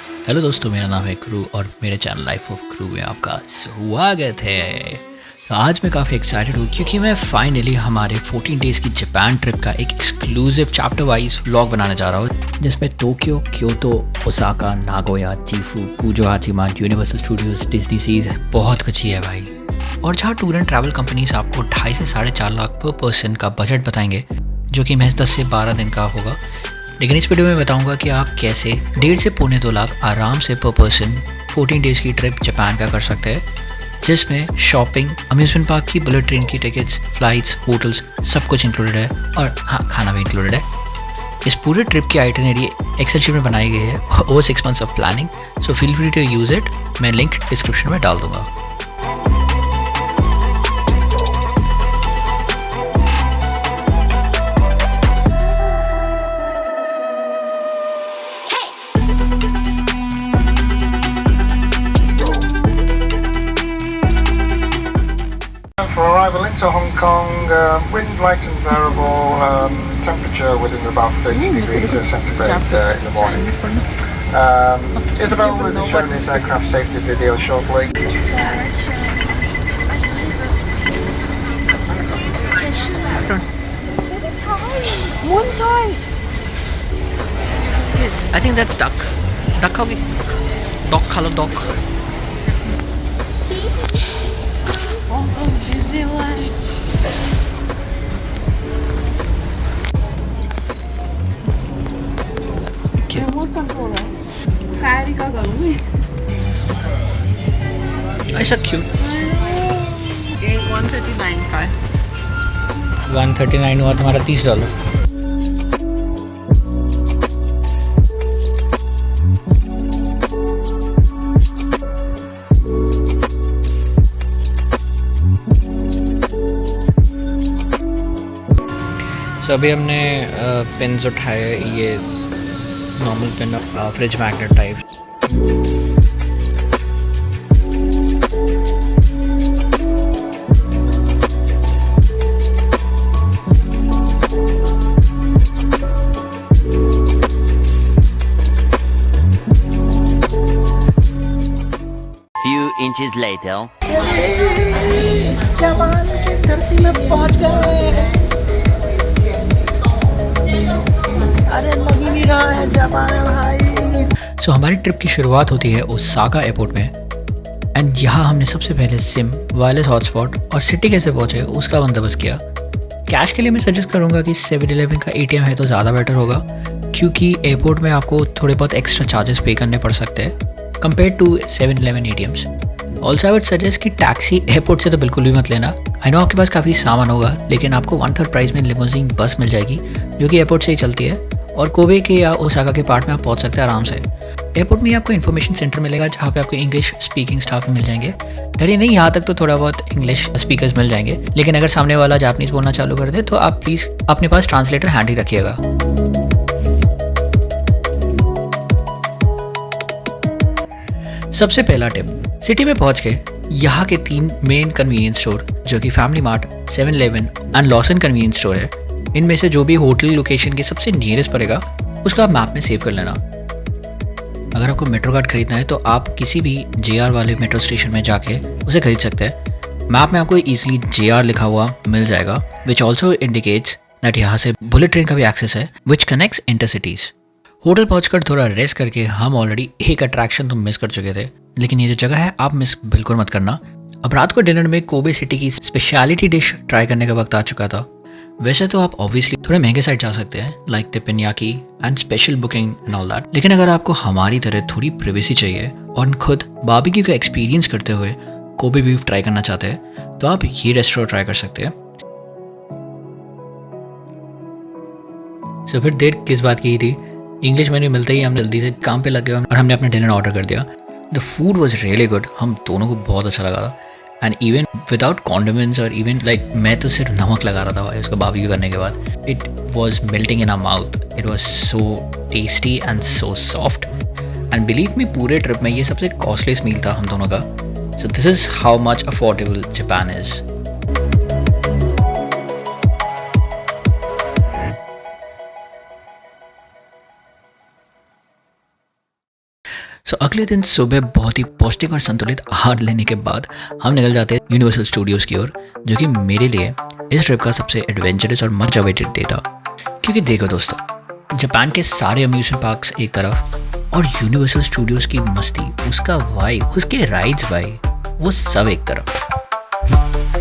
Hello दोस्तों, मेरा नाम है क्रू और मेरे चैनल लाइफ ऑफ क्रू में आपका स्वागत है। तो आज मैं काफ़ी एक्साइटेड हूँ क्योंकि मैं फाइनली हमारे 14 डेज़ की जापान ट्रिप का एक एक्सक्लूसिव चैप्टर वाइज व्लॉग बनाने जा रहा हूँ, जिसमें टोक्यो, क्योतो, ओसाका, नागोया, चीफू, कुजो हाचिमा, यूनिवर्सल स्टूडियोज, डिज्नी सीज, बहुत कुछ ही है भाई। और जहाँ टूर एंड ट्रैवल कंपनीज आपको 2.5 से 4.5 लाख पर पर्सन का बजट बताएंगे, जो कि महज 10 से 12 दिन का होगा। लेकिन इस वीडियो में बताऊंगा कि आप कैसे 1.5 से पौने 2 लाख आराम से पर पर्सन 14 डेज़ की ट्रिप जापान का कर सकते हैं, जिसमें शॉपिंग, अम्यूजमेंट पार्क की, बुलेट ट्रेन की टिकट्स, फ्लाइट्स, होटल्स सब कुछ इंक्लूडेड है और हाँ, खाना भी इंक्लूडेड है। इस पूरे ट्रिप की आइटिनरी एक्सेल शीट में बनाई गई है over 6 months of planning, so feel free to use it. मैं लिंक डिस्क्रिप्शन में डाल दूंगा। For arrival into Hong Kong, wind light and variable, temperature within about 30 degrees centigrade in the morning. Isabel will be showing his aircraft safety video shortly. One side. I think that's duck. Duck होगी? Duck खा लो, duck. ऐसा क्यों? 139 का है। 139 हुआ तुम्हारा $30। तो अभी हमने पेन्स उठाए, ये normal pen, fridge magnet type. Few inches later. Japan की धरती में पहुंच गए। अरे लग ही नहीं रहा है जापान है भाई। सो हमारी ट्रिप की शुरुआत होती है ओसाका एयरपोर्ट में, एंड यहाँ हमने सबसे पहले सिम, वायरलेस हॉटस्पॉट और सिटी कैसे पहुँचे उसका बंदोबस्त किया। कैश के लिए मैं सजेस्ट करूँगा कि 7-Eleven का ATM है तो ज़्यादा बेटर होगा, क्योंकि एयरपोर्ट में आपको थोड़े बहुत एक्स्ट्रा चार्जेस पे करने पड़ सकते हैं compare to 7-Eleven ATMs। Also I would suggest कि टैक्सी एयरपोर्ट से तो बिल्कुल भी मत लेना। आई नो आपके पास काफ़ी सामान होगा, लेकिन आपको 1/3 प्राइस में लिमोजिन बस मिल जाएगी, जो कि एयरपोर्ट से ही चलती है, और कोबे के या ओसाका के पार्ट में आप पहुंच सकते हैं आराम से। एयरपोर्ट में आपको इन्फॉर्मेशन सेंटर मिलेगा, जहाँ पे आपको इंग्लिश स्पीकिंग स्टाफ मिल जाएंगे। डरिए नहीं, यहाँ तक तो थोड़ा बहुत इंग्लिश स्पीकर्स मिल जाएंगे, लेकिन अगर सामने वाला जापानीज बोलना चालू कर दे तो आप प्लीज़ अपने पास ट्रांसलेटर हैंडी रखिएगा। सबसे पहला टिप, सिटी में पहुंच के यहाँ के 3 मेन कन्वीनियंस स्टोर, जो कि family mart, 7-Eleven and Lawson convenience store है, इनमें से जो भी होटल लोकेशन के सबसे नियरेस्ट पड़ेगा उसको आप मैप में सेव कर लेना। अगर आपको मेट्रो कार्ड खरीदना है तो आप किसी भी JR वाले मेट्रो स्टेशन में जाके उसे खरीद सकते हैं। मैप में आपको ईजिली JR लिखा हुआ मिल जाएगा, विच ऑल्सो इंडिकेट्स दैट यहाँ से बुलेट ट्रेन का भी एक्सेस है, विच कनेक्ट्स इंटरसिटीज़। होटल पहुंचकर थोड़ा रेस्ट करके हम ऑलरेडी एक अट्रैक्शन तो मिस कर चुके थे, लेकिन ये जो जगह है आप मिस बिल्कुल मत करना। अब रात को डिनर में कोबे सिटी की स्पेशलिटी डिश ट्राई करने का वक्त आ चुका था। वैसे तो आप ऑब्वियसली थोड़े महंगे साइड जा सकते हैं, like teppanyaki and special booking and all that, लेकिन अगर आपको हमारी तरह थोड़ी प्राइवेसी चाहिए और खुद बारबेक्यू का एक्सपीरियंस करते हुए कोबे बीफ ट्राई करना चाहते हैं, तो आप ये रेस्टोरेंट ट्राई कर सकते हैं। सो फिर देर किस बात की थी, इंग्लिश मेन्यू मिलते ही हम जल्दी से काम पे लग गए और हमने अपना डिनर ऑर्डर कर दिया। The food was really good, हम दोनों को बहुत अच्छा लगा था, एंड इवन विदाउट कॉन्डिमेंट्स और इवन लाइक मैं तो सिर्फ नमक लगा रहा था भाई उसको बारबेक्यू करने के बाद। It was melting in our mouth, it was so tasty and so soft, and believe me पूरे ट्रिप में ये सबसे कॉस्टलीस्ट मील था हम दोनों का। So this is how much affordable Japan is. अगले दिन सुबह बहुत ही पौष्टिक और संतुलित आहार लेने के बाद हम निकल जाते हैं यूनिवर्सल स्टूडियोज़ की ओर, जो कि मेरे लिए इस ट्रिप का सबसे एडवेंचरस और मच अवेटेड डे था। क्योंकि देखो दोस्तों, जापान के सारे अम्यूजमेंट पार्क्स एक तरफ और यूनिवर्सल स्टूडियोज़ की मस्ती, उसका वाइब, उसके राइड्स भाई, वो सब एक तरफ।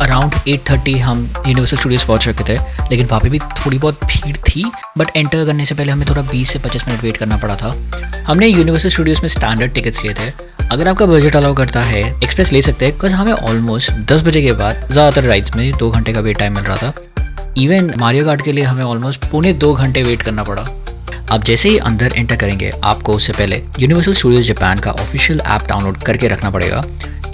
अराउंड 8:30 हम यूनिवर्सल स्टूडियोज़ पहुंच चुके थे, लेकिन वहाँ पे भी थोड़ी बहुत भीड़ थी, बट एंटर करने से पहले हमें थोड़ा 20 से 25 मिनट वेट करना पड़ा था। हमने यूनिवर्सल स्टूडियोज़ में स्टैंडर्ड टिकट्स लिए थे। अगर आपका बजट अलाउ करता है एक्सप्रेस ले सकते हैं, बिकॉज हमें ऑलमोस्ट 10 बजे के बाद ज़्यादातर राइड्स में 2 घंटे का वेट टाइम मिल रहा था। इवन मारियो कार्ट के लिए हमें ऑलमोस्ट 2.25 घंटे वेट करना पड़ा। अब जैसे ही अंदर एंटर करेंगे, आपको उससे पहले यूनिवर्सल स्टूडियोज़ जापान का ऑफिशियल ऐप डाउनलोड करके रखना पड़ेगा,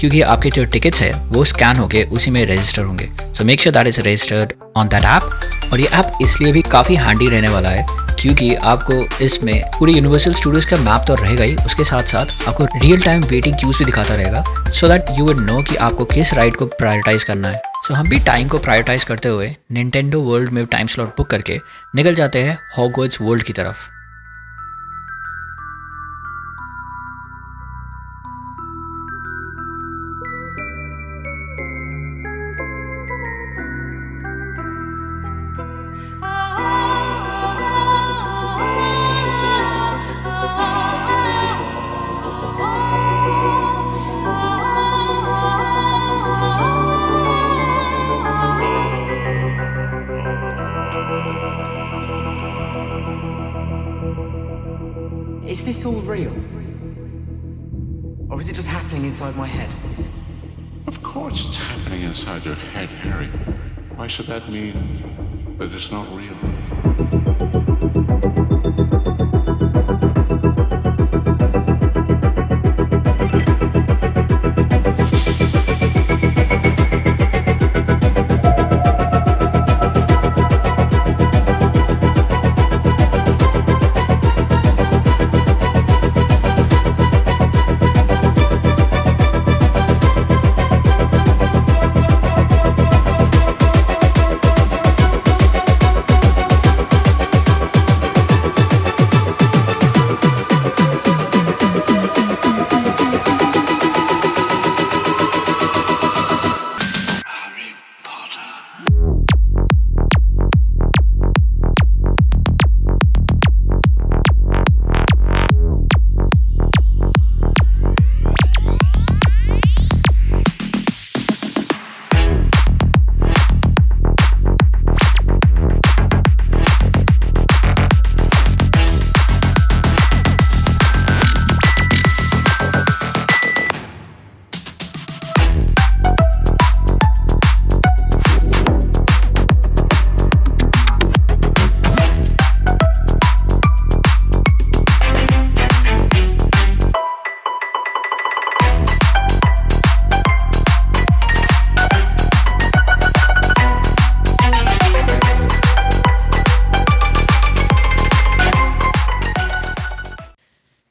क्योंकि आपके जो टिकट्स है वो स्कैन होके उसी में रजिस्टर होंगे। So make sure that is registered on that app. और ये ऐप इसलिए भी काफ़ी हैंडी रहने वाला है क्योंकि आपको इसमें पूरे यूनिवर्सल स्टूडियोज़ का मैप तो रहेगा ही, उसके साथ साथ आपको रियल टाइम वेटिंग क्यूज भी दिखाता रहेगा, so that you would know कि आपको किस राइड को प्रायोरिटाइज करना है। सो हम भी टाइम को प्रायोरिटाइज करते हुए निंटेंडो वर्ल्ड में टाइम स्लॉट बुक करके निकल जाते हैं हॉगवर्ट्स वर्ल्ड की तरफ। Is this all real? Or is it just happening inside my head? Of course it's happening inside your head, Harry. Why should that mean that it's not real?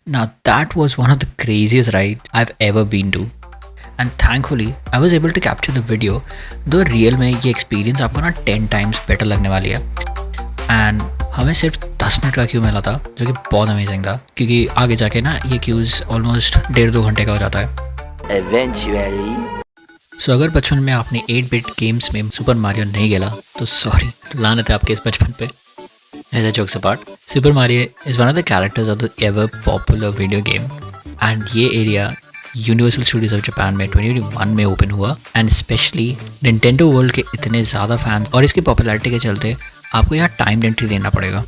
Now that was one of the craziest rides I've ever been to. And thankfully I was able to capture the video, though real में ये experience आपको ना 10 times better लगने वाली है। And हमें सिर्फ 10 minute का क्यू मिला था, जो कि बहुत अमेजिंग था, क्योंकि आगे जाके ना ये क्यूज़ ऑलमोस्ट 1.5-2 घंटे का हो जाता है। Eventually. सो अगर बचपन में आपने 8-bit गेम्स में सुपर मारियो नहीं खेला तो सॉरी, लानत है आपके इस बचपन पे। As a jokes apart, Super Mario is one of the characters of the ever popular video game, and ये area universal studios of Japan में 2021 में ओपन हुआ। एंड स्पेशली निंटेंडो वर्ल्ड के इतने ज़्यादा फैंस और इसकी पॉपुलैरिटी के चलते आपको यहाँ टाइम एंट्री देना पड़ेगा।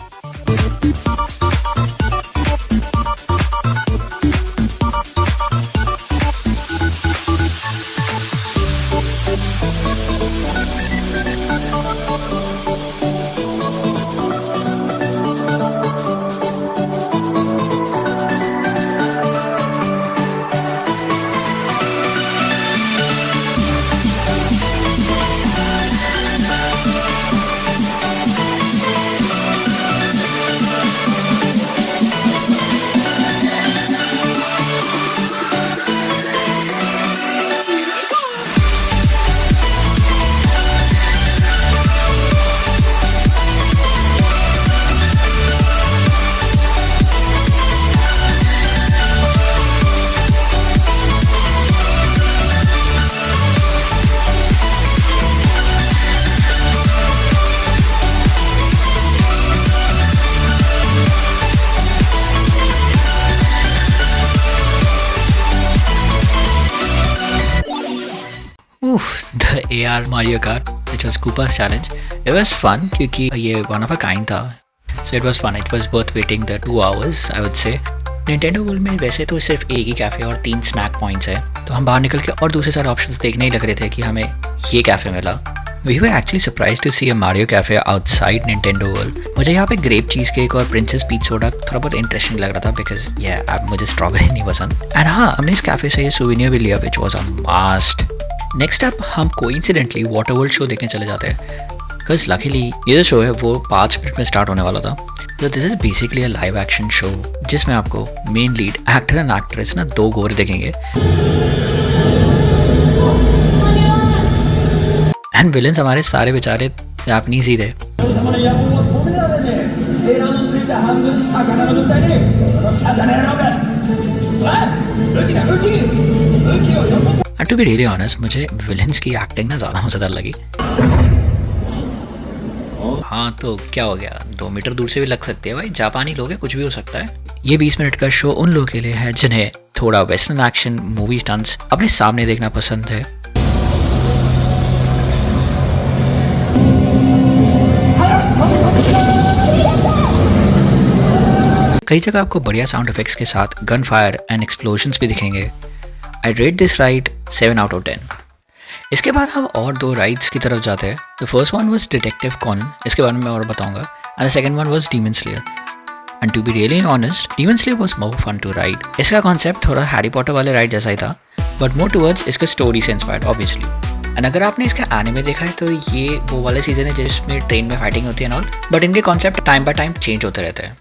the AR Mario Kart, which was Koopa's challenge. It was fun क्योंकि ये one of a kind था. So it was fun. It was worth waiting the 2 hours, I would say. Nintendo World में वैसे तो सिर्फ एक ही कैफ़े और 3 snack points है, तो हम बाहर निकल के और दूसरे सारे ऑप्शंस देखने ही लग रहे थे कि हमें ये कैफ़े मिला. We were actually surprised to see a Mario Cafe outside Nintendo World. मुझे यहाँ पे ग्रेप चीज़ केक और प्रिंसेस पीच सोडा थोड़ा बहुत इंटरेस्टिंग लग रहा था बिकॉज मुझे स्ट्रॉबेरी नहीं पसंद. एंड हाँ, हमने इस कैफ़े से ये souvenir भी लिया which was a must. Next up हम कोइंसिडेंटली वाटर वर्ल्ड शो देखने चले जाते हैं बिकॉज लकीली ये जो शो है वो 5 मिनट में स्टार्ट होने वाला था. तो this is basically a live action show जिसमें आपको main lead actor and actress ना 2 गोरे देखेंगे एंड विलेंस हमारे सारे बेचारे जापानीज ही थे. And to be really honest मुझे विलेंस की एक्टिंग ना ज़्यादा मज़ेदार लगी. हाँ तो क्या हो गया, 2 मीटर दूर से भी लग सकती है भाई, जापानी लोग हैं, कुछ भी हो सकता है. ये 20 मिनट का शो उन लोगों के लिए है जिन्हें थोड़ा वेस्टर्न एक्शन मूवी स्टंट्स अपने सामने देखना पसंद है. कई जगह आपको बढ़िया साउंड इफेक्ट्स के साथ गन फायर एंड एक्सप्लोजन्स भी दिखेंगे. आई rate this ride 7 out of 10. इसके बाद हम और 2 राइड्स की तरफ जाते हैं. The first one was detective Conan, इसके बारे में मैं और बताऊंगा. And the second one was demon slayer. And to be really honest, demon slayer was more fun to ride. इसका कॉन्सेप्ट थोड़ा हैरी पॉटर वाले राइड जैसा ही था बट मोर टुवर्ड्स इसका स्टोरी से इंस्पायर्ड ऑब्वियसली. एंड अगर आपने इसका एनिमे देखा है तो ये वो वाले सीजन है जिसमें ट्रेन में फाइटिंग होती है एंड ऑल, बट इनके concept time by time change होते रहते हैं.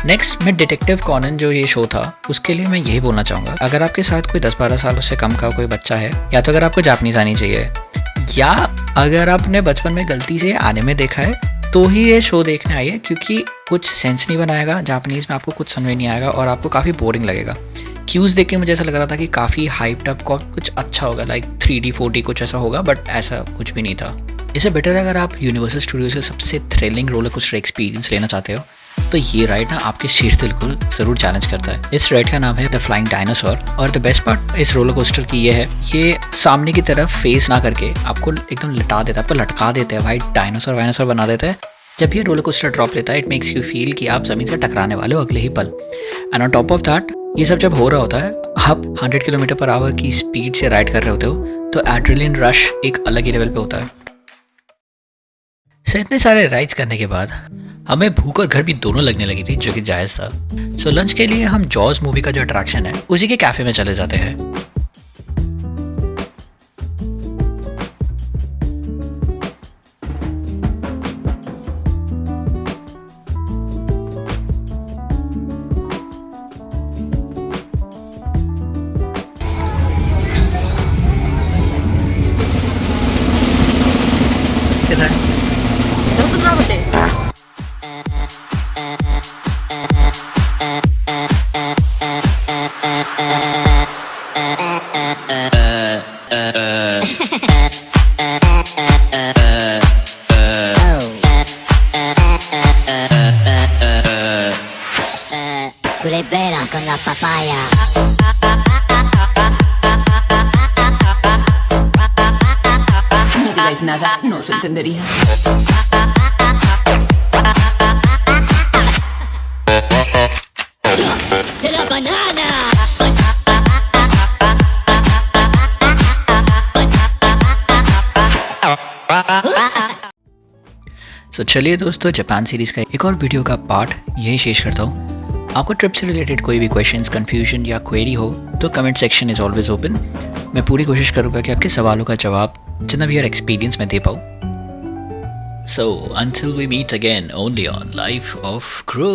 नेक्स्ट मैं डिटेक्टिव कॉनन जो ये शो था उसके लिए मैं यही बोलना चाहूँगा, अगर आपके साथ कोई 10-12 साल से कम का कोई बच्चा है, या तो अगर आपको जापानीज आनी चाहिए, या अगर आपने बचपन में गलती से एनिमे देखा है तो ही ये शो देखने आइए क्योंकि कुछ सेंस नहीं बनाएगा जापानीज में, आपको कुछ समझ नहीं आएगा और आपको काफ़ी बोरिंग लगेगा. क्यूज़ देख के मुझे ऐसा लग रहा था कि काफ़ी हाइप्ड अप कुछ अच्छा होगा, लाइक 3D 4D कुछ ऐसा होगा, बट ऐसा कुछ भी नहीं था. इससे बेटर अगर आप यूनिवर्सल स्टूडियोज से सबसे थ्रिलिंग रोलर कोस्टर एक्सपीरियंस लेना चाहते हो तो ये राइड ना आपके शीर दिल को ज़रूर चैलेंज करता है. इस राइड का नाम है द फ्लाइंग डायनासोर. और द बेस्ट पार्ट इस रोलर कोस्टर की ये है, ये सामने की तरफ फेस ना करके आपको एकदम लटा देता है, आपको लटका देता है भाई, डायनासोर बना देता है. जब ये रोलर कोस्टर ड्रॉप लेता है इट मेक्स यू फील कि आप ज़मीन से टकराने वाले हो अगले ही पल. And on top of that ये सब जब हो रहा होता है, आप 100 किलोमीटर पर आवर की स्पीड से राइड कर रहे होते हो तो एड्रेनलिन रश एक अलग ही लेवल पे होता है. सो इतने सारे राइड्स करने के बाद हमें भूख और घर भी दोनों लगने लगी थी, जो कि जायज़ था. सो लंच के लिए हम जॉज मूवी का जो अट्रैक्शन है उसी के कैफ़े में चले जाते हैं. कैसा है? Tu libera con la papaya. No digáis nada, no os entendería. ¡Se la banana! सो चलिए दोस्तों, जापान सीरीज़ का एक और वीडियो का पार्ट यही शेष करता हूँ. आपको ट्रिप से रिलेटेड कोई भी क्वेश्चंस, कन्फ्यूजन या क्वेरी हो तो comment section is always open. मैं पूरी कोशिश करूँगा कि आपके सवालों का जवाब जितना भी यार एक्सपीरियंस में दे पाऊँ. So until we meet again only on life of crew.